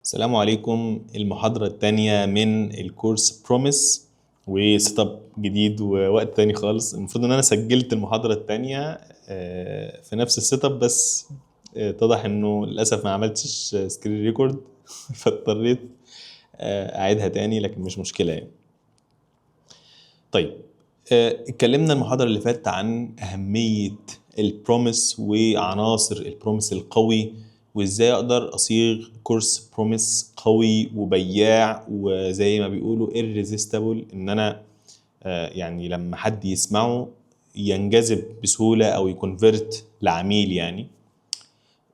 السلام عليكم. المحاضرة التانية من الكورس بروميس وسيت اب جديد ووقت تاني خالص. المفروض ان انا سجلت المحاضرة التانية في نفس السيت اب، بس اتضح انه للاسف ما عملتش سكرين ريكورد فاضطريت اعيدها تاني، لكن مش مشكلة يعني. طيب، اتكلمنا المحاضرة اللي فاتت عن أهمية البروميس وعناصر البروميس القوي، وإزاي أقدر أصيغ كورس بروميس قوي وبياع وزي ما بيقولوا irresistible، إن أنا يعني لما حد يسمعه ينجذب بسهولة أو يكونفرت لعميل يعني.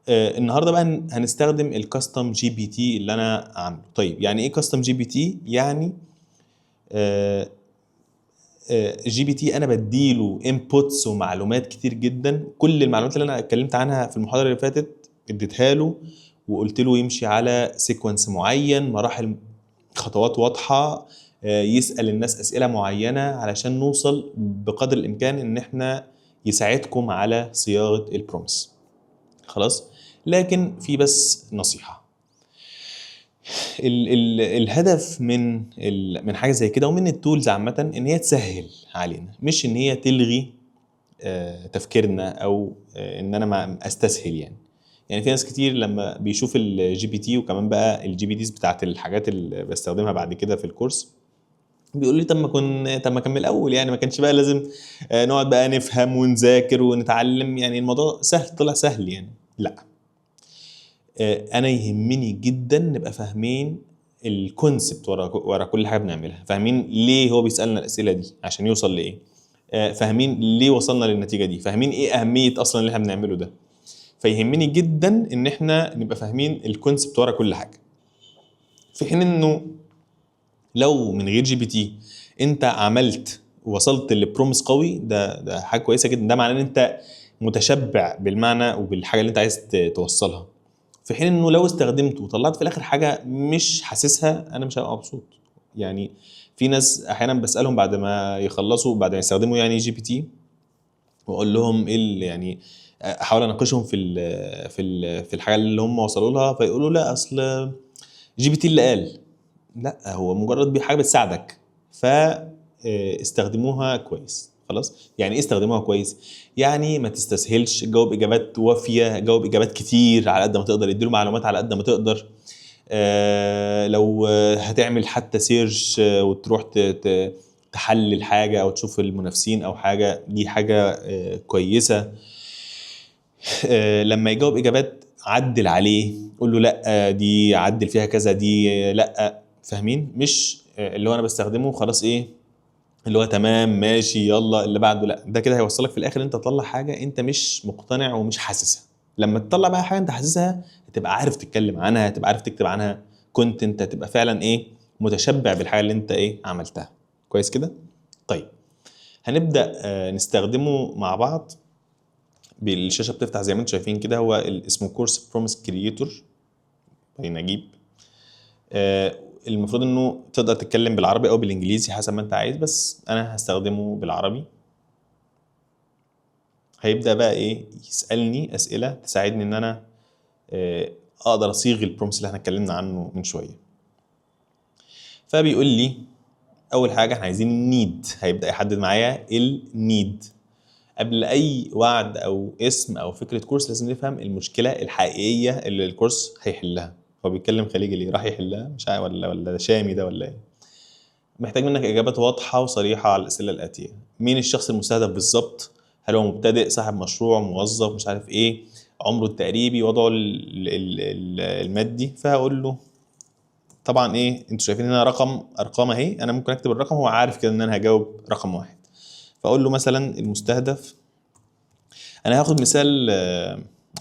النهارده بقى هنستخدم الكاستم جي بي تي اللي أنا عامله. طيب يعني إيه كاستم جي بي تي؟ يعني آه، جي بي تي انا بديله انبوتس ومعلومات كتير جدا. كل المعلومات اللي انا اتكلمت عنها في المحاضره اللي فاتت اديتها له، وقلت له يمشي على سيكونس معين، مراحل، خطوات واضحه، يسال الناس اسئله معينه علشان نوصل بقدر الامكان ان احنا يساعدكم على صياغه البروميس. خلاص، لكن في بس نصيحه. ال الهدف من حاجه زي كده ومن التولز عامه ان هي تسهل علينا، مش ان هي تلغي تفكيرنا او ان انا ما استسهل يعني في ناس كتير لما بيشوف الجي بي تي، وكمان بقى الجي بي تيز بتاعت الحاجات اللي بستخدمها بعد كده في الكورس، بيقول لي طب ما كان من الاول، يعني ما كانش بقى لازم نقعد بقى نفهم ونذاكر ونتعلم، يعني الموضوع سهل، طلع سهل يعني. لا، انا يهمني جدا نبقى فاهمين الكونسبت ورا كل حاجه بنعملها، فاهمين ليه هو بيسالنا الاسئله دي عشان يوصل لايه، فاهمين ليه وصلنا للنتيجه دي، فاهمين ايه اهميه اصلا اللي احنا بنعمله ده. فيهمني جدا ان احنا نبقى فاهمين الكونسبت ورا كل حاجه، في حين انه لو من غير جي بي تي انت عملت وصلت لبروميس قوي، ده حاجه كويسه جدا، ده معناه ان انت متشبع بالمعنى وبالحاجه اللي انت عايز توصلها. في حين انه لو استخدمته وطلعت في الاخر حاجه مش حاسسها، انا مش هبقى مبسوط يعني. في ناس احيانا بسالهم بعد ما يخلصوا، بعد ما يستخدموا يعني جي بي تي، واقول لهم ايه يعني احاول اناقشهم في الحاجه اللي هم وصلوا لها، فيقولوا لا اصل جي بي تي اللي قال. لا، هو مجرد حاجه بتساعدك، فاستخدموها كويس. خلاص، يعني ايه استخدموها كويس؟ يعني ما تستسهلش، جاوب اجابات وافيه، جاوب اجابات كتير على قد ما تقدر، اديله معلومات على قد ما تقدر. لو هتعمل حتى سيرش وتروح تحلل حاجه او تشوف المنافسين او حاجه، دي حاجه كويسه. لما يجاوب اجابات عدل عليه، قول له لا دي عدل فيها كذا، دي لا، فاهمين؟ مش اللي هو انا بستخدمه خلاص ايه، اللي هو تمام ماشي يلا اللي بعده. لا، ده كده هيوصلك في الاخر انت تطلع حاجه انت مش مقتنع ومش حاسسها. لما تطلع بقى حاجه انت حاسسها، هتبقى عارف تتكلم عنها، هتبقى عارف تكتب عنها كونتنت، هتبقى فعلا ايه، متشبع بالحاجه اللي انت ايه عملتها. كويس كده؟ طيب، هنبدا نستخدمه مع بعض. بالشاشه بتفتح زي ما انتم شايفين كده، هو اسمه كورس بروميس كرييتور باي نجيب. المفروض انه تقدر تتكلم بالعربي او بالانجليزي حسب ما انت عايز، بس انا هستخدمه بالعربي. هيبدا بقى ايه، يسالني اسئله تساعدني ان انا اقدر اصيغ البرومس اللي احنا اتكلمنا عنه من شويه. فبيقول لي اول حاجه احنا عايزين النيد، هيبدا يحدد معايا النيد. قبل اي وعد او اسم او فكره كورس لازم نفهم المشكله الحقيقيه اللي الكورس هيحلها. هو بيتكلم خليجي ليه؟ راح يحلها؟ مش عارف، ولا شامي ده ولا ايه؟ محتاج منك اجابات واضحه وصريحه على الاسئله الاتيه. مين الشخص المستهدف بالظبط؟ هل هو مبتدئ، صاحب مشروع، موظف، مش عارف ايه، عمره التقريبي، وضعه المادي؟ فهقول له طبعا ايه، انتوا شايفين هنا ارقام اهي، انا ممكن اكتب الرقم، هو عارف كده ان انا هجاوب رقم واحد. فاقول له مثلا المستهدف، انا هاخد مثال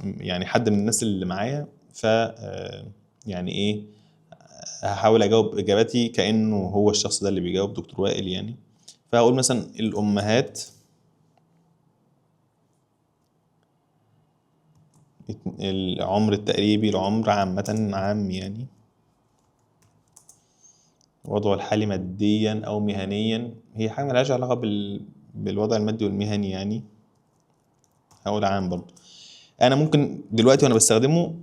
يعني حد من الناس اللي معايا، ف يعني ايه، هحاول اجاوب اجاباتي كانه هو الشخص ده اللي بيجاوب، دكتور وائل يعني. فهقول مثلا الامهات، العمر التقريبي، العمر عامة عام يعني، وضعه الحالي ماديا او مهنيا، هي حاجة ملهاش علاقة بالوضع المادي والمهني يعني، هقول عام برضه. انا ممكن دلوقتي وانا بستخدمه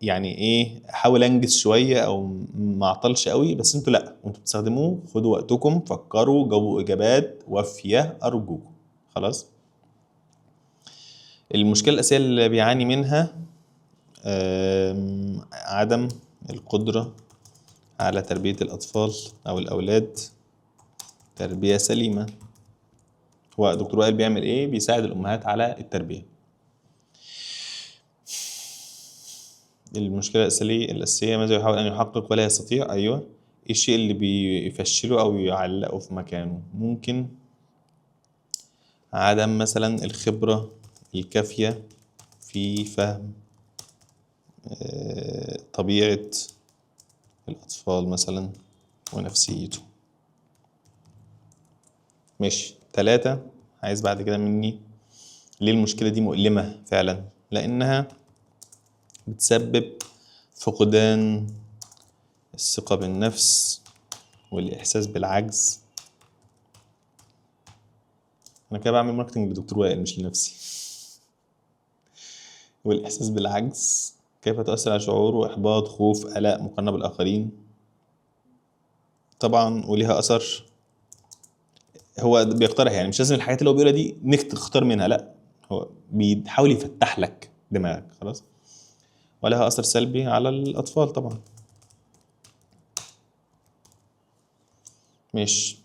يعني ايه احاول انجز شويه او ما اعطلش قوي، بس انتوا لا، انتوا بتستخدموه خدوا وقتكم، فكروا، جاوبوا اجابات وافيه ارجوكم. خلاص. المشكله الاساسيه اللي بيعاني منها عدم القدره على تربيه الاطفال او الاولاد تربيه سليمه. هو دكتور وائل بيعمل ايه؟ بيساعد الامهات على التربيه. المشكلة الأساسية ماذا يحاول أن يحقق ولا يستطيع؟ أيوه. إيه الشيء اللي بيفشله أو يعلقه في مكانه؟ ممكن عدم مثلا الخبرة الكافية في فهم طبيعة الأطفال مثلا ونفسيته. ماشي. 3. عايز بعد كده مني ليه المشكلة دي مؤلمة فعلا؟ لأنها بتسبب فقدان الثقة بالنفس والإحساس بالعجز. أنا كده بعمل ماركتنج لدكتور وائل مش لنفسي. والإحساس بالعجز كيف تؤثر على شعوره؟ إحباط، خوف، قلق، مقارنة بالآخرين. طبعا وليها أثر. هو بيقترح يعني مش لازم الحاجات اللي هو بيقولها دي انك تختار منها، لا، هو بيحاول يفتح لك دماغك. خلاص. ولها أثر سلبي على الأطفال طبعا. مش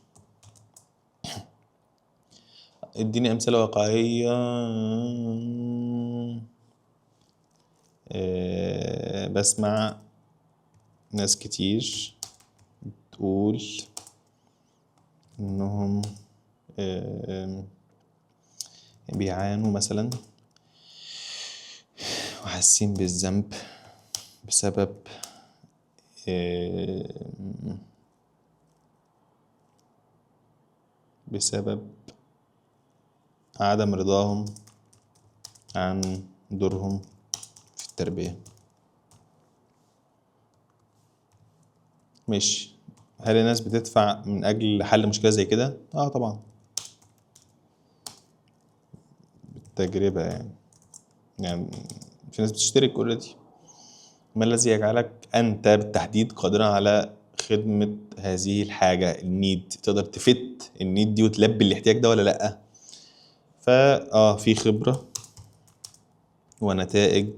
اديني أمثلة واقعية. بسمع ناس كتير تقول إنهم بيعانوا مثلا وحاسين بالذنب بسبب بسبب عدم رضاهم عن دورهم في التربية. مش هل الناس بتدفع من أجل حل مشكلة زي كده؟ طبعا بالتجربة يعني في ناس بتشترك اوريدي. ما الذي يجعلك أنت بالتحديد قادرا على خدمة هذه الحاجة النيد؟ تقدر تفت النيد دي وتلبي الاحتياج ده ولا لأ؟ في خبرة ونتائج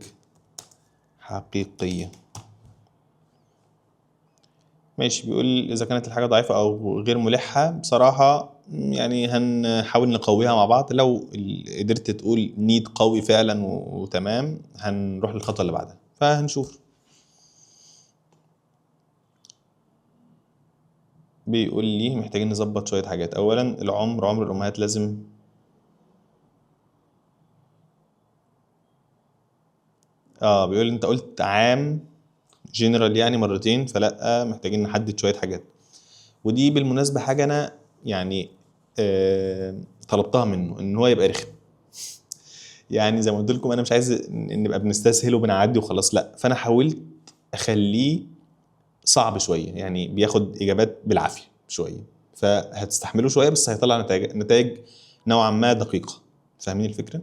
حقيقية. ماشي. بيقول إذا كانت الحاجة ضعيفة أو غير ملحة بصراحة يعني هنحاول نقويها مع بعض. لو قدرت تقول نيد قوي فعلا وتمام هنروح للخطوة اللي بعدها، فهنشوف. بيقول لي محتاجين نظبط شوية حاجات. أولا عمر الأمهات لازم بيقول أنت قلت عام جنرال يعني مرتين، فلأ محتاجين نحدد شوية حاجات. ودي بالمناسبة حاجة أنا يعني طلبتها منه إن هو يبقى رخم. يعني زي ما قلت لكم أنا مش عايز نبقى بنستسهل وبنعدي وخلاص، لأ. فأنا حاولت أخليه صعب شوية، يعني بياخد إجابات بالعافية شوية، فهتستحملوا شوية بس هيطلع نتائج نوعا ما دقيقة. فاهمين الفكرة؟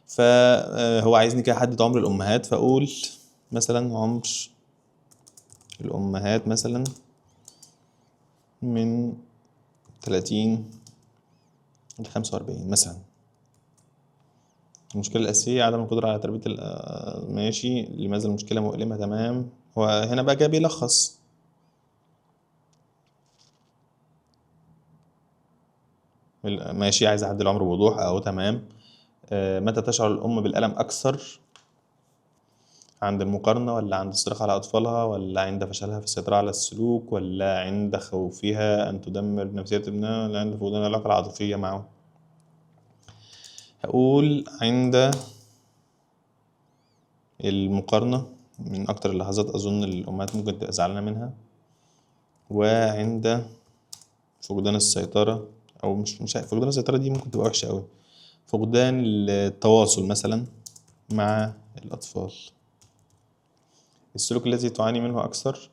فهو عايزني كده احدد عمر الامهات، فاقول مثلا عمر الامهات مثلا من 30 ل 45 مثلا. المشكلة الأساسية عدم القدرة على تربية ماشي. لماذا المشكلة مؤلمة؟ تمام. هو هنا بقى جاي بيلخص. ماشي. عايز أعدل العمر بوضوح تمام. متى تشعر الأم بالألم أكثر؟ عند المقارنة، ولا عند الصراخ على أطفالها، ولا عند فشلها في السيطرة على السلوك، ولا عند خوفها أن تدمر نفسية ابنها، ولا عند فقدان العلاقة العاطفية معه؟ هقول عند المقارنة، من أكتر اللحظات أظن الأمهات ممكن تبقى زعلانة منها. وعند فقدان السيطرة، أو مش فقدان السيطرة دي ممكن تبقى وحشة أوي. فقدان التواصل مثلا مع الأطفال. السلوك الذي تعاني منه أكثر،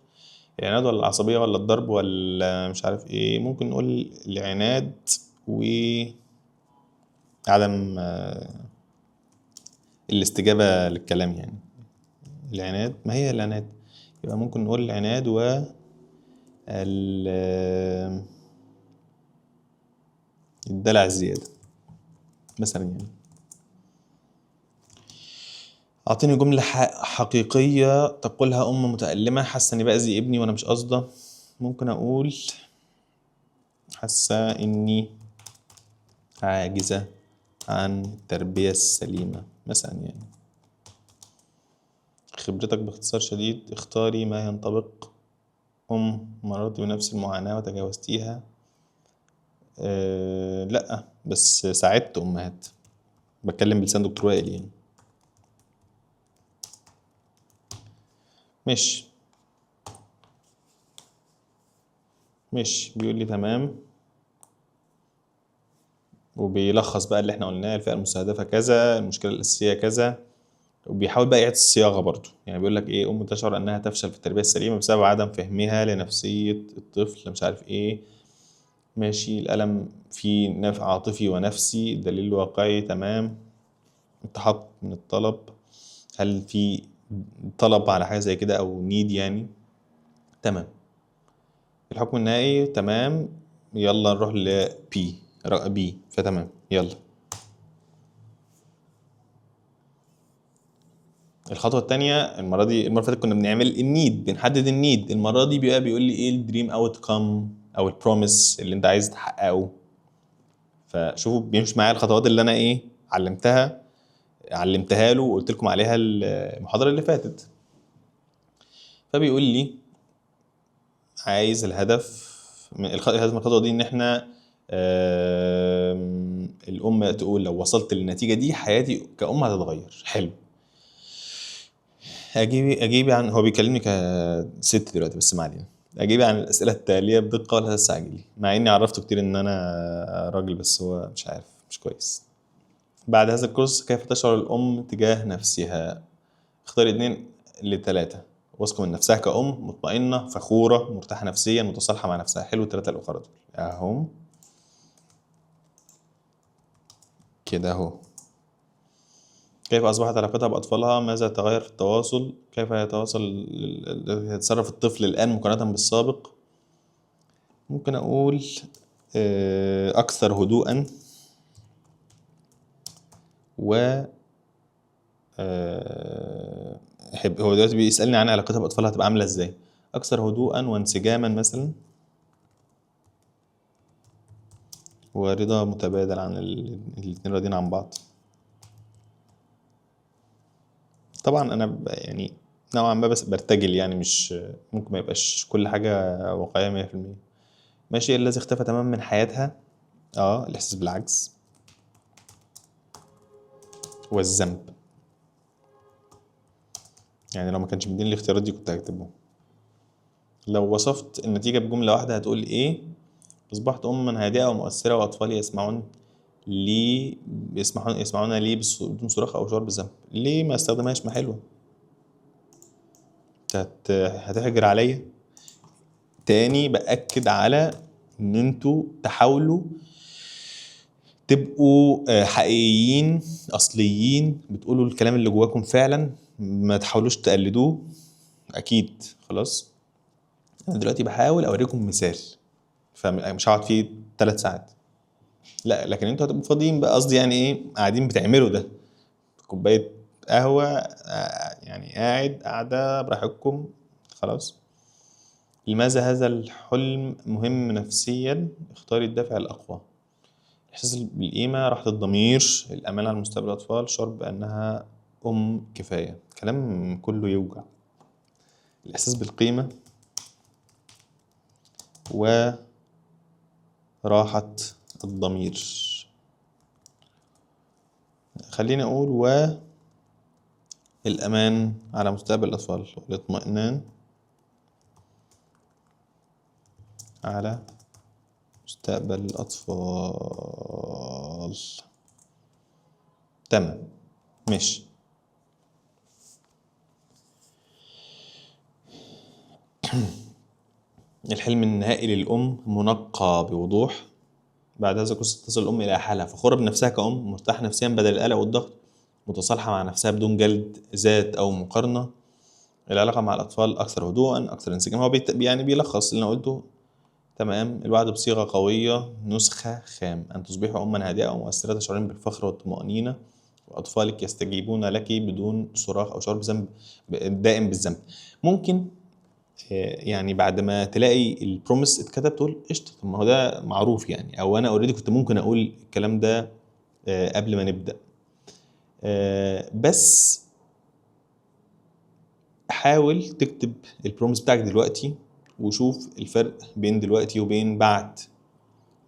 العناد ولا العصبية ولا الضرب ولا مش عارف ايه؟ ممكن نقول العناد وعدم الاستجابة للكلام يعني. العناد، ما هي العناد، يبقى ممكن نقول العناد الدلع الزيادة مثلا يعني. أعطيني جملة حقيقية تقولها أم متألمة حاسة إني بأذي ابني وأنا مش قصده. ممكن أقول حاسة إني عاجزة عن التربية السليمة مثلا يعني. خبرتك باختصار شديد، اختاري ما ينطبق. مررت بنفس المعاناة وتجاوزتيها. لأ، بس ساعدت أمهات. بتكلم بلسان دكتور وائل يعني. مش بيقول لي تمام، وبيلخص بقى اللي احنا قلناه، الفئة المستهدفة كذا، المشكلة الأساسية كذا، وبيحاول بقى يعيد الصياغة برضو. يعني بيقول لك ايه، أم تشعر أنها تفشل في التربية السليمة بسبب عدم فهمها لنفسية الطفل، مش عارف ايه. ماشي، الألم في نفع عاطفي ونفسي، دليل واقعي، تمام. التحقق من الطلب، هل في طلب على حاجة زي كده أو نيد يعني. تمام. الحكم النهائي تمام. يلا نروح ل بي فتمام يلا. الخطوة التانية، المرة دي، المرة اللي فاتت كنا بنعمل النيد، بنحدد النيد. المرة دي بقى بيقول لي ايه الدريم اوت كام او البروميس اللي انت عايز تحققه. فشوفوا بيمشي معايا الخطوات اللي انا ايه علمتها له وقلت لكم عليها المحاضرة اللي فاتت. فبيقول لي عايز الهدف الهدف من الخطوة دي ان احنا الام تقول لو وصلت للنتيجة دي حياتي كأم هتتغير. حلو. أجيبي عن، هو بيكلمني كست دلوقتي بس ما علينا. أجيبي عن الأسئلة التالية بدقة ولا تستعجلي، مع إني عرفته كتير إن أنا راجل بس هو مش عارف، مش كويس. بعد هذا الكورس كيف تشعر الأم تجاه نفسها؟ اختاري 2 ل3. واثقة من نفسها كأم، مطمئنة، فخورة، مرتاحة نفسيا، متصالحة مع نفسها. حلو ال3 الأخرى دول أهم كده أهو. كيف أصبحت علاقتها بأطفالها؟ ماذا تغير في التواصل؟ كيف يتصرف الطفل الآن مقارنة بالسابق؟ ممكن أقول أكثر هدوءا و هو دلوقتي بيسألني عن علاقتها بأطفالها هتبقى عاملة إزاي. أكثر هدوءا وانسجاما مثلا، ورضا متبادل عن الاتنين راضيين عن بعض. طبعا أنا يعني نوعا ما بس برتجل يعني، مش ممكن ما يبقاش كل حاجة واقعية 100%. ماشي. الذي اختفى تماما من حياتها، الإحساس بالعجز والذنب. يعني لو ما كانش مديني الاختيارات دي كنت هكتبهم. لو وصفت النتيجة بجملة واحدة هتقول ايه؟ أصبحت أما هادئة ومؤثرة وأطفالي يسمعون لي بدون صراخ أو شعور بالذنب. ليه ما استخدمهاش؟ ما حلوة. هتحجر عليا تاني. بأكد على إن انتوا تحاولوا تبقوا حقيقيين أصليين، بتقولوا الكلام اللي جواكم فعلا، ما تحاولوش تقلدوه. أكيد. خلاص. أنا دلوقتي بحاول أوريكم مثال، فمش هقعد فيه 3 ساعات. لا، لكن انتوا هتبقوا فاضيين بقى، قصدي يعني ايه، قاعدين بتعملوا ده، كوباية قهوة، يعني قاعدة براحتكم. خلاص. لماذا هذا الحلم مهم نفسيا؟ اختاري الدافع الأقوى. الإحساس بالقيمة، راحة الضمير، الأمان على مستقبل الأطفال، شعور بأنها أم كفاية. كلام كله يوجع. الإحساس بالقيمة وراحة الضمير. خليني أقول الأمان على مستقبل الأطفال، والاطمئنان على مستقبل الأطفال. تمام. ماشي. الحلم النهائي للأم منقى بوضوح. بعد هذا الكورس تصل الأم إلى حالها فخورة بنفسها كأم، مرتاحة نفسيا بدل القلق والضغط، متصالحة مع نفسها بدون جلد ذات أو مقارنة، العلاقة مع الأطفال أكثر هدوءا، أكثر انسجام. هو يعني بيلخص اللي أنا قلته. تمام. الوعد بصيغة قوية، نسخة خام: أن تصبحي أما هادئة ومؤثرة تشعرين بالفخر والطمأنينة، وأطفالك يستجيبون لك بدون صراخ أو شعور بذنب دائم بالذنب. ممكن يعني بعد ما تلاقي البروميس اتكتب تقول قشطة، طب ما هو ده معروف يعني، أو أنا أوريدي كنت ممكن أقول الكلام ده قبل ما نبدأ. بس حاول تكتب البروميس بتاعك دلوقتي، وشوف الفرق بين دلوقتي وبين بعد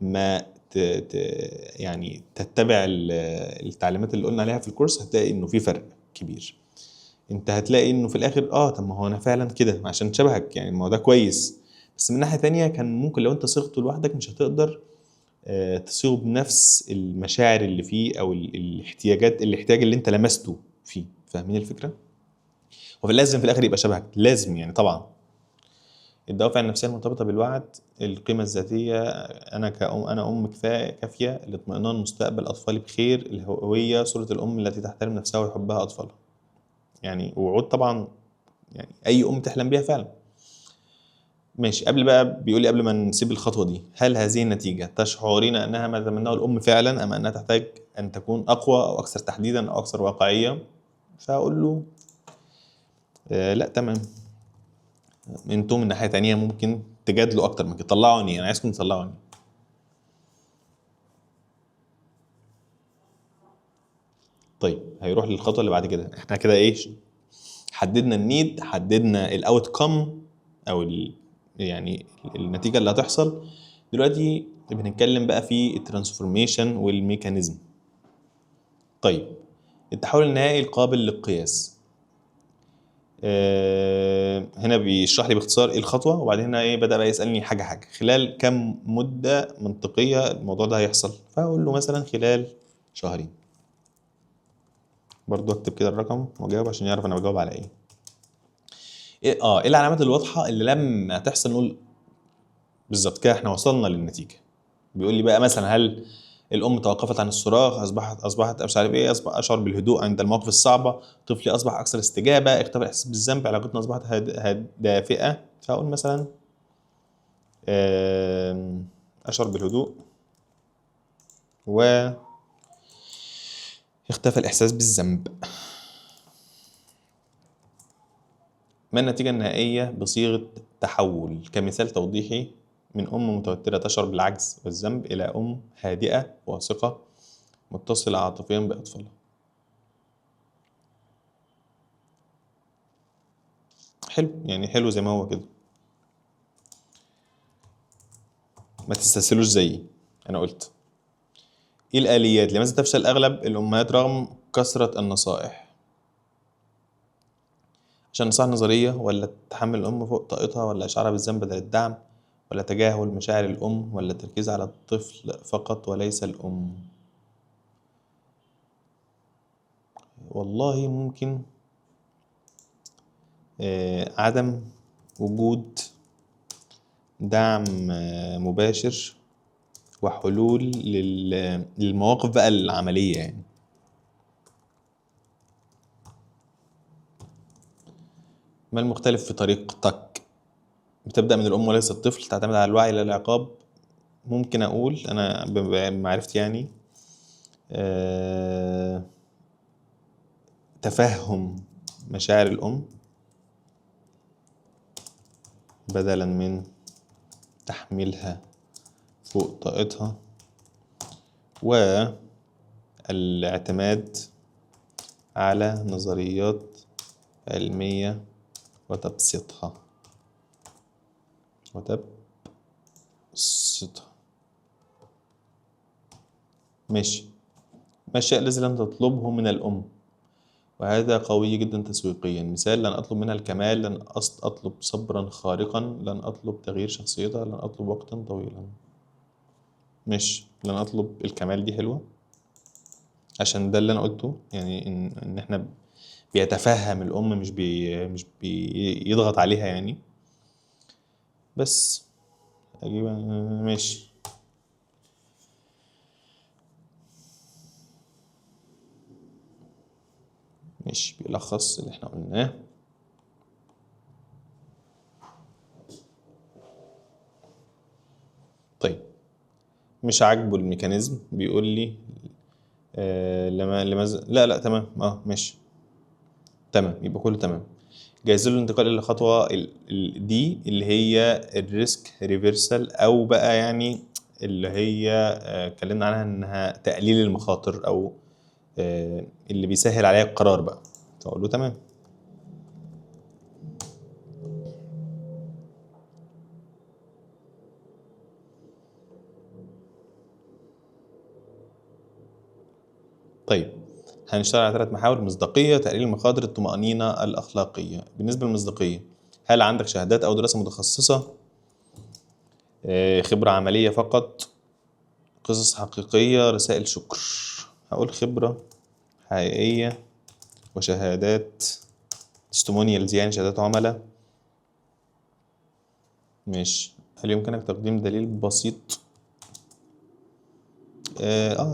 ما يعني تتبع التعليمات اللي قلنا عليها في الكورس. هتلاقي انه في فرق كبير. انت هتلاقي انه في الاخر طب ما هو انا فعلا كده عشان شبهك يعني، ما هو ده كويس. بس من ناحية تانية كان ممكن لو انت صيغته لوحدك مش هتقدر تصيغه بنفس المشاعر اللي فيه، او الاحتياج اللي انت لمسته فيه. فاهمين الفكرة؟ وفي لازم في الاخر يبقى شبهك، لازم يعني طبعا. الدوافع النفسية المرتبطة بالوعد: القيمة الذاتية: أنا أم كافية لاطمئنان مستقبل أطفالي بخير. الهوية: صورة الأم التي تحترم نفسها ويحبها أطفالها. يعني وعود طبعا، يعني أي أم تحلم بيها فعلا. ماشي. بيقول لي قبل ما نسيب الخطوة دي: هل هذه النتيجة تشعرين أنها ما تتمناه الأم فعلا، أم أنها تحتاج أن تكون أقوى أو أكثر تحديدا أو أكثر واقعية؟ فأقول له لا تمام، انتم من ناحية تانية ممكن تجادلوا أكتر من كده، طلعوني، أنا عايزكم تطلعوني. طيب هيروح للخطوه اللي بعد كده. احنا كده ايه؟ حددنا النيد، حددنا الاوت كم، او يعني النتيجه اللي هتحصل. دلوقتي بنتكلم بقى في الترانسفورميشن والميكانيزم. طيب التحول النهائي القابل للقياس. هنا بيشرح لي باختصار ايه الخطوه، وبعدين هنا ايه بدأ بقى يسألني حاجه حاجه: خلال كم مده منطقيه الموضوع ده هيحصل؟ فاقول له مثلا خلال شهرين. برضو اكتب كده الرقم واجاوب عشان يعرف انا بجاوب على ايه. ايه العلامات الواضحه اللي لما تحصل نقول بالظبط كده احنا وصلنا للنتيجه؟ بيقول لي بقى مثلا: هل الام توقفت عن الصراخ، اصبحت مش عارف ايه، اشعر بالهدوء عند المواقف الصعبه، طفلي اصبح اكثر استجابه، اختفى الاحساس بالذنب، علاقتنا اصبحت دافئه. فاقول مثلا اشعر بالهدوء واختفى الاحساس بالذنب. ما النتيجة النهائية بصيغة تحول كمثال توضيحي: من أم متوترة تشعر بالعجز والذنب إلى أم هادئة واثقة متصلة عاطفيا بأطفالها. حلو يعني، حلو زي ما هو كده. ما تستسهلوش زيي. أنا قلت إيه الآليات؟ لماذا تفشل أغلب الأمهات رغم كثرة النصائح؟ عشان نصائح نظرية، ولا تحمل الأم فوق طاقتها، ولا إشعارها بالذنب بدل الدعم، ولا تجاهل مشاعر الأم، ولا التركيز على الطفل فقط وليس الأم؟ والله ممكن عدم وجود دعم مباشر وحلول للمواقف بقى العملية يعني. ما المختلف في طريقتك؟ بتبدأ من الأم وليس الطفل، تعتمد على الوعي لا العقاب. ممكن أقول أنا بمعرفتي يعني تفهم مشاعر الأم بدلا من تحميلها فوق طاقتها، والاعتماد على نظريات علمية وتبسيطها. ماشي. ما الشيء الذي لن تطلبه من الأم؟ وهذا قوي جدا تسويقيا. مثال: لن أطلب منها الكمال، لن أطلب صبرا خارقا، لن أطلب تغيير شخصيتها، لن أطلب وقتا طويلا. مش لن أطلب الكمال دي حلوة، عشان ده اللي أنا قلته يعني إن إحنا بيتفهم الأم، مش بيضغط عليها يعني. بس أجيب ماشي. ماشي بيلخص اللي إحنا قلناه. مش عاجبه الميكانيزم، بيقول لي لماذا لا تمام ماشي تمام، يبقى كله تمام. جايز له الانتقال الى الخطوه دي اللي هي الريسك ريفرسال، او بقى يعني اللي هي اتكلمنا عنها انها تقليل المخاطر، او اللي بيسهل عليا القرار بقى، فاقول له تمام. طيب هنشتغل على 3 محاور: مصداقية، تقليل المخاطر، الطمأنينة الأخلاقية. بالنسبة للمصداقية، هل عندك شهادات أو دراسة متخصصة؟ خبرة عملية فقط؟ قصص حقيقية؟ رسائل شكر؟ هقول خبرة حقيقية وشهادات تستمونيالز، يعني شهادات عملاء. ماشي. هل يمكنك تقديم دليل بسيط؟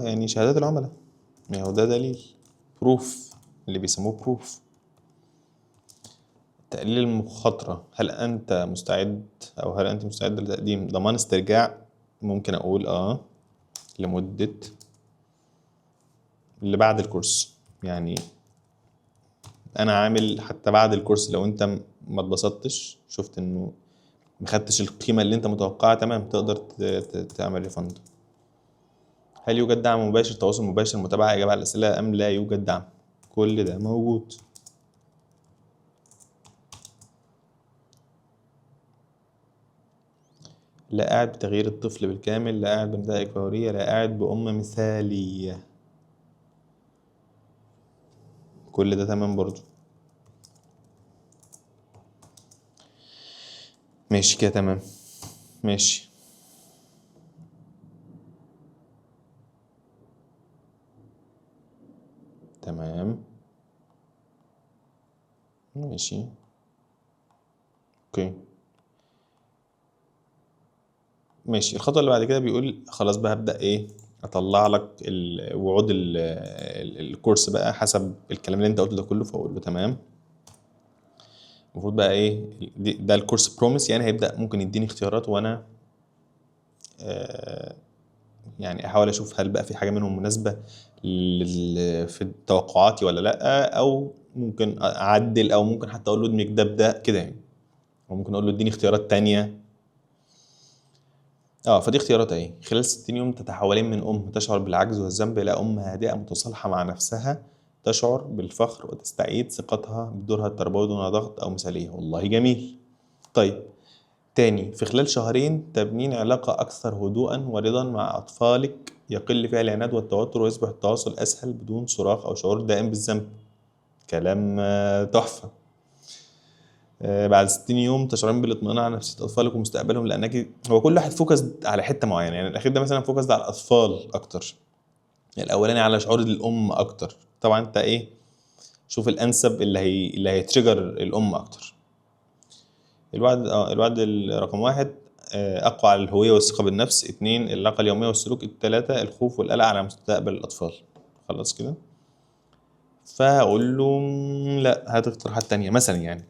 يعني شهادات العملاء، ما هو ده دليل، بروف، اللي بيسموه بروف. تقليل المخاطرة، هل أنت مستعد أو هل أنت مستعد لتقديم ضمان استرجاع؟ ممكن أقول لمدة اللي بعد الكورس، يعني أنا عامل حتى بعد الكورس لو أنت ما اتبسطتش، شفت إنه ما خدتش القيمة اللي أنت متوقعها، تمام، تقدر تعمل ريفند. هل يوجد دعم مباشر، تواصل مباشر، متابعة، إجابة على الأسئلة، أم لا يوجد دعم؟ كل ده موجود. لا قاعد بتغيير الطفل بالكامل، لا قاعد بنتائج فورية، لا قاعد بأم مثالية. كل ده تمام برضو. ماشي كده تمام. ماشي تمام. ماشي اوكي. ماشي، الخطوة اللي بعد كده بيقول خلاص بقى هبدأ ايه، اطلع لك وعود الكورس بقى حسب الكلام اللي انت قلته ده كله، فاقول له تمام. المفروض بقى ايه، ده الكورس بروميس، يعني هيبدأ ممكن يديني اختيارات، وانا يعني احاول اشوف هل بقى في حاجة منهم مناسبة في توقعاتي ولا لا، او ممكن اعدل، او ممكن حتى اقول له ادمج ده بده كده يعني، او ممكن اقول له اديني اختيارات تانية. فدي اختيارات اهي: خلال 60 يوم تتحولين من تشعر بالعجز والذنب الى هادئة متصالحة مع نفسها، تشعر بالفخر وتستعيد ثقتها بدورها التربوي دون ضغط او مثالية. والله جميل. طيب تاني: في خلال شهرين تبنين علاقة أكثر هدوءا ورضا مع أطفالك، يقل فيها العناد والتوتر ويصبح التواصل أسهل بدون صراخ أو شعور دائم بالذنب. كلام تحفة. بعد 60 يوم تشعرين بالاطمئنان على نفسية أطفالك ومستقبلهم، لأنك هو كل واحد فوكس على حتة معينة، يعني الأخير ده مثلا فوكس على الأطفال أكتر، الأولاني على شعور الأم أكتر. طبعا أنت إيه، شوف الأنسب اللي هيتريجر الأم أكتر. الوعد رقم 1: أقوى على الهوية والثقة بالنفس. 2: العلاقة اليومية والسلوك. 3: الخوف والقلق على مستقبل الأطفال. خلاص كده. فأقول له لا، هات اقتراحات تانية مثلا، يعني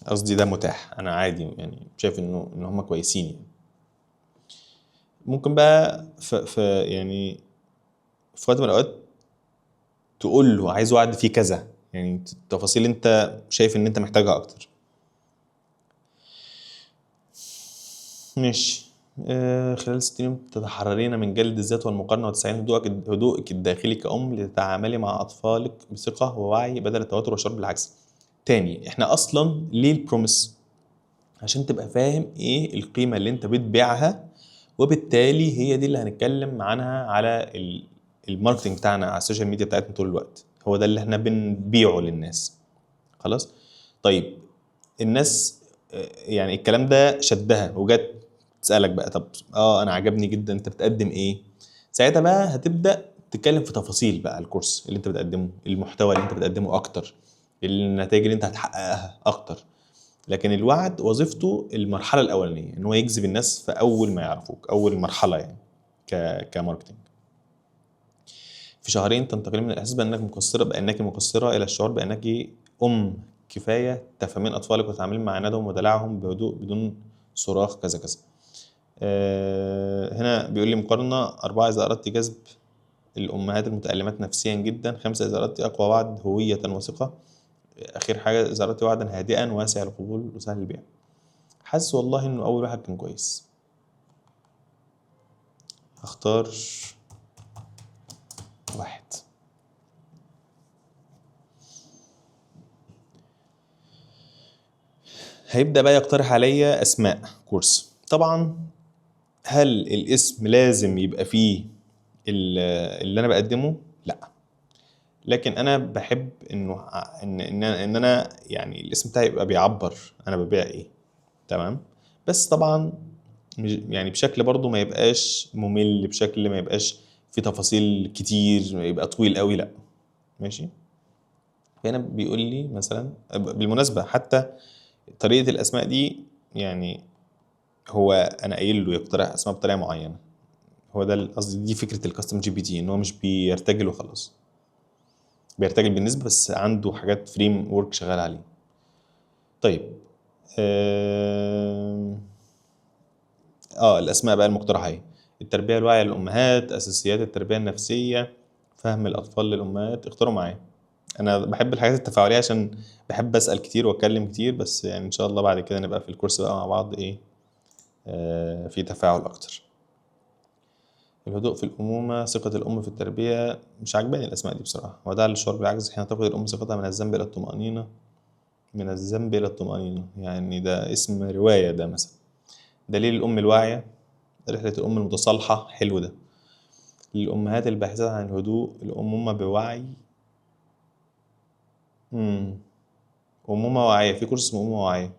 قصدي ده متاح، أنا عادي يعني شايف إن هم كويسين يعني. ممكن بقى يعني في وقت من الأوقات تقول له عايز وعد فيه كذا، يعني تفاصيل أنت شايف إن أنت محتاجها أكتر. ماشي. خلال 60 يوم تتحررين من جلد الذات والمقارنة، وتسعين هدوءك الداخلي كأم لتتعاملي مع أطفالك بثقة ووعي بدل التوتر والشعور بالعجز. تاني، احنا أصلا ليه البروميس؟ عشان تبقى فاهم ايه القيمة اللي انت بتبيعها، وبالتالي هي دي اللي هنتكلم عنها على الماركتنج بتاعنا على السوشيال ميديا بتاعتنا طول الوقت، هو ده اللي احنا بنبيعه للناس. خلاص. طيب الناس يعني الكلام ده شدها وجت تسألك بقى، طب انا عجبني جدا، انت بتقدم ايه؟ ساعتها بقى هتبدأ تتكلم في تفاصيل بقى الكورس اللي انت بتقدمه، المحتوى اللي انت بتقدمه اكتر، النتائج اللي انت هتحققها اكتر. لكن الوعد وظيفته المرحلة الأولانية، ان هو يجذب الناس في اول ما يعرفوك، اول مرحلة يعني كماركتنج. في شهرين تنتقلين من الاحساس بانك مقصرة الى الشعور بانك ام كفاية، تفهمين اطفالك وتتعاملين مع عنادهم ودلعهم بهدوء بدون صراخ كذا كذا. هنا بيقول لي مقارنة 4 إذا أردت جذب الأمهات المتألمات نفسيا جدا، 5 إذا أردت أقوى وعد هوية وثقة، آخر حاجة إذا أردت وعدا هادئا واسع القبول وسهل البيع. حاسس والله إنه أول واحد كان كويس، هختار واحد. هيبدأ بقى يقترح عليا أسماء كورس. طبعا هل الاسم لازم يبقى فيه اللي أنا بقدمه؟ لأ، لكن أنا بحب إنه إن أنا يعني الاسم بتاعي يبقى بيعبر أنا ببيع إيه. تمام، بس طبعا يعني بشكل برضو ما يبقاش ممل، بشكل ما يبقاش في تفاصيل كتير، يبقى طويل قوي، لأ. ماشي. هنا بيقول لي مثلا، بالمناسبة حتى طريقة الأسماء دي يعني هو أنا قايل له يقترح أسماء بطريقة معينة. هو ده قصدي، دي فكرة الكاستم جي بي تي، إن هو مش بيرتجل وخلاص، بيرتجل بالنسبة بس عنده حاجات فريم ورك شغال عليه. طيب الأسماء بقى المقترحة اهي: التربية الواعية للأمهات، أساسيات التربية النفسية، فهم الأطفال للأمهات. اختاروا معايا. أنا بحب الحاجات التفاعلية عشان بحب أسأل كتير وأتكلم كتير، بس يعني إن شاء الله بعد كده نبقى في الكورس بقى مع بعض إيه، في تفاعل أكتر. الهدوء في الأمومة، ثقة الأم في التربية. مش عاجباني الأسماء دي بصراحة. وداع للشعور بالعجز حين تفقد الأم ثقتها، من الذنب إلى الطمأنينة. من الذنب إلى الطمأنينة يعني ده اسم رواية ده مثلا. دليل الأم الواعية، رحلة الأم المتصالحة، حلو ده. للأمهات الباحثات عن الهدوء، الأمومة بوعي. أمومة واعية، في كورس اسمه أمومة واعية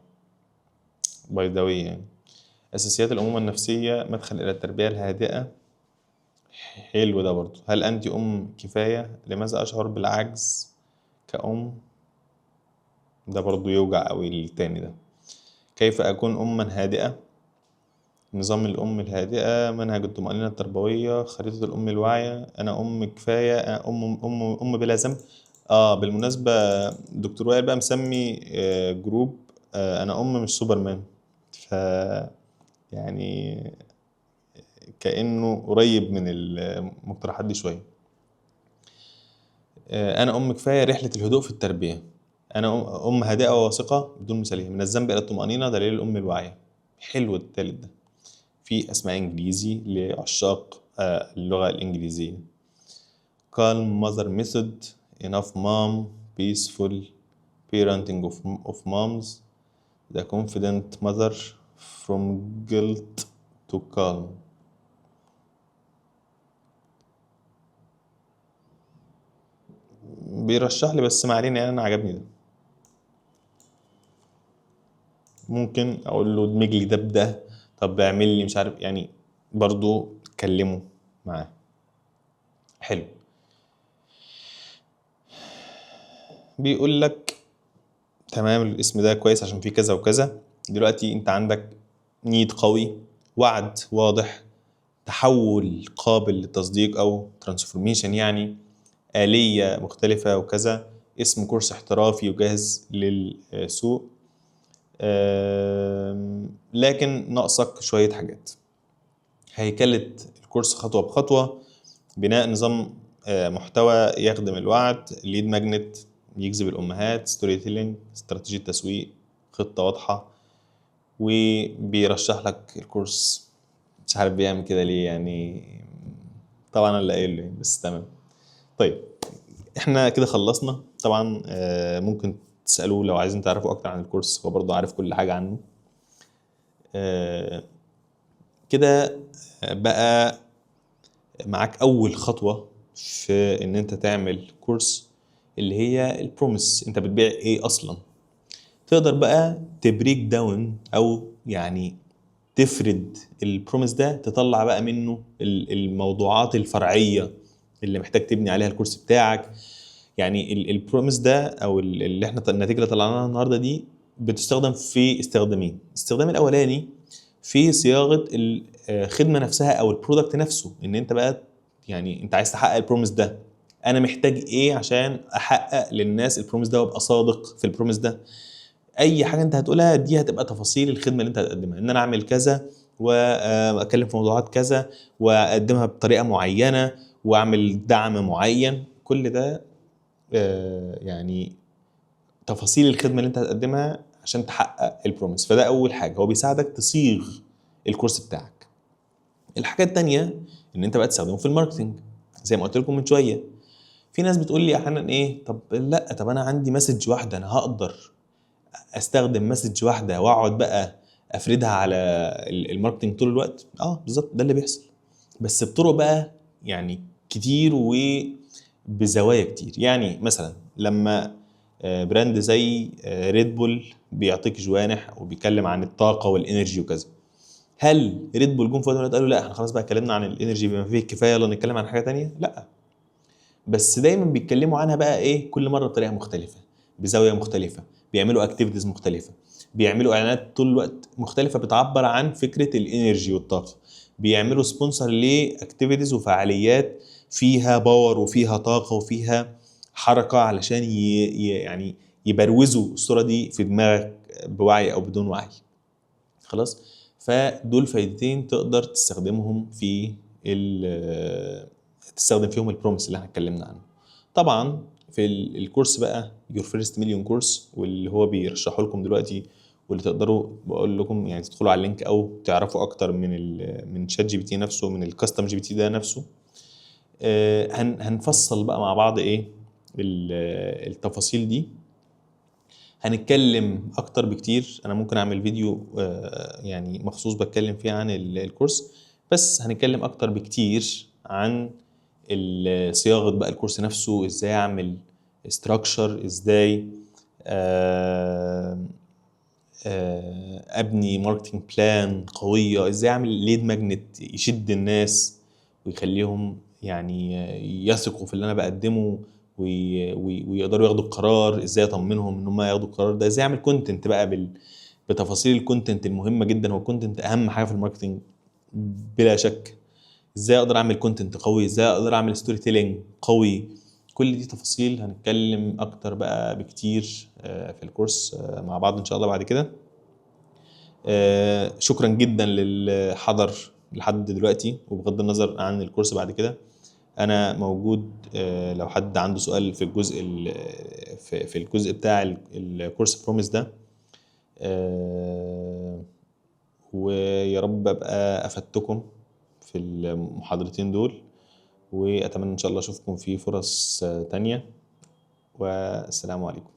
بيضاوية يعني. أساسيات الأمومة النفسية، مدخل إلى التربية الهادئة، حلو ده برضو. هل أنت أم كفاية، لماذا أشعر بالعجز كأم، ده برضو يوجع أوي التاني ده. كيف أكون أما هادئة، نظام الأم الهادئة، منهج الطمأنينة التربوية، خريطة الأم الواعية، أنا أم كفاية، أم بلا ذنب. بالمناسبة دكتور وائل بقى مسمي جروب أنا أم مش سوبرمان، ف يعني كأنه قريب من المقترحات دي شوية. أنا أم كفاية، رحلة الهدوء في التربية، أنا أم هادئة وواثقة بدون مثالية، من الذنب إلى الطمأنينة، دليل الأم الواعية. حلو التالت ده. في أسماء إنجليزي لعشاق اللغة الإنجليزية: calm mother method, enough mom, peaceful parenting of moms, the confident mother, from guilt to calm. بيرشح لي بس ما علينا، يعني أنا عجبني ده. ممكن أقول له ادمج لي ده بده، طب اعمل لي مش عارف يعني، برضو كلمه معاه. حلو. بيقول لك تمام، الاسم ده كويس عشان فيه كذا وكذا. دلوقتي انت عندك نيد قوي، وعد واضح، تحول قابل للتصديق او ترانسفورميشن يعني، آلية مختلفة وكذا، اسم كورس احترافي وجاهز للسوق. لكن ناقصك شوية حاجات. هيكلة الكورس خطوة بخطوة، بناء نظام محتوى يخدم الوعد، ليد ماجنت يجذب الأمهات، ستوري تيلينج، استراتيجية تسويق، خطة واضحة. وبيرشح لك الكورس، مش عارف بيعمل كده ليه يعني، طبعا انا اللي قايل له يعني، بس تمام. طيب احنا كده خلصنا. طبعا ممكن تسألوه لو عايزين تعرفوا اكتر عن الكورس، هو برضه عارف كل حاجة عنه. كده بقى معاك اول خطوة في ان انت تعمل كورس، اللي هي البروميس. انت بتبيع ايه اصلا؟ تقدر بقى تبريك داون او يعني تفرد البروميس ده، تطلع بقى منه الموضوعات الفرعية اللي محتاج تبني عليها الكورس بتاعك. يعني البروميس ده او اللي احنا النتيجة اللي طلعناها النهاردة دي بتستخدم في استخدامين. الاستخدام الاولاني في صياغة الخدمة نفسها او البرودكت نفسه، ان انت بقى يعني انت عايز تحقق البروميس ده، انا محتاج ايه عشان احقق للناس البروميس ده وابقى صادق في البروميس ده. اي حاجه انت هتقولها دي هتبقى تفاصيل الخدمه اللي انت هتقدمها، ان انا اعمل كذا واتكلم في موضوعات كذا واقدمها بطريقه معينه واعمل دعم معين. كل ده يعني تفاصيل الخدمه اللي انت هتقدمها عشان تحقق البروميس. فده اول حاجه، هو بيساعدك تصيغ الكورس بتاعك. الحاجه التانيه ان انت بقى تستخدمه في الماركتنج زي ما قلت لكم من شويه. في ناس بتقول لي احيانا ايه، طب لا، طب انا عندي مسج واحده، انا هقدر استخدم مسج واحده واقعد بقى افردها على الماركتنج طول الوقت؟ اه بالظبط، ده اللي بيحصل، بس بطرق بقى يعني كتير وبزوايا كتير. يعني مثلا لما براند زي ريد بول بيعطيك جوانح وبيتكلم عن الطاقه والانرجي وكذا، هل ريد بول جم في وقت من الأوقات قالوا لا احنا خلاص بقى اتكلمنا عن الانرجي بما فيه الكفايه، يلا نتكلم عن حاجه تانية؟ لا، بس دايما بيتكلموا عنها بقى ايه، كل مره بطريقه مختلفه، بزاويه مختلفه، بيعملوا اكتيفيتيز مختلفه، بيعملوا اعلانات طول الوقت مختلفه بتعبر عن فكره الانرجي والطاقه، بيعملوا سبونسر لاكتيفيتيز وفعاليات فيها باور وفيها طاقه وفيها حركه علشان يعني يبروزوا الصوره دي في دماغك بوعي او بدون وعي. خلاص، فدول فايدتين تقدر تستخدمهم في تستخدم فيهم البروميس اللي احنا اتكلمنا عنه. طبعا في الكورس بقى يور فيرست مليون كورس، واللي هو بيرشحه لكم دلوقتي، واللي تقدروا بقول لكم يعني تدخلوا على اللينك او تعرفوا اكتر من شات جي بي تي نفسه، من الكاستم جي بي تي ده نفسه. هنفصل بقى مع بعض ايه التفاصيل دي. هنتكلم اكتر بكتير، انا ممكن اعمل فيديو يعني مخصوص بتكلم فيه عن الكورس، بس هنتكلم اكتر بكتير عن صياغه بقى الكورس نفسه، ازاي اعمل استراكشر، ازاي ابني ماركتنج بلان قويه، ازاي اعمل ليد ماجنت يشد الناس ويخليهم يعني يثقوا في اللي انا بقدمه ويقدروا ياخدوا القرار، ازاي اطمنهم ان هم ياخدوا القرار ده، ازاي اعمل كونتنت بقى بتفاصيل الكونتنت المهمه جدا. هو الكونتنت اهم حاجه في الماركتنج بلا شك. ازاي اقدر اعمل كونتنت قوي، ازاي اقدر اعمل ستوري تيلينج قوي، كل دي تفاصيل هنتكلم اكتر بقى بكتير في الكورس مع بعض ان شاء الله بعد كده. شكرا جدا للي حضر لحد دلوقتي، وبغض النظر عن الكورس بعد كده انا موجود لو حد عنده سؤال في الجزء في الجزء بتاع الكورس بروميس ده. ويا رب ابقى افدتكم في المحاضرتين دول، واتمنى ان شاء الله اشوفكم في فرص تانية، والسلام عليكم.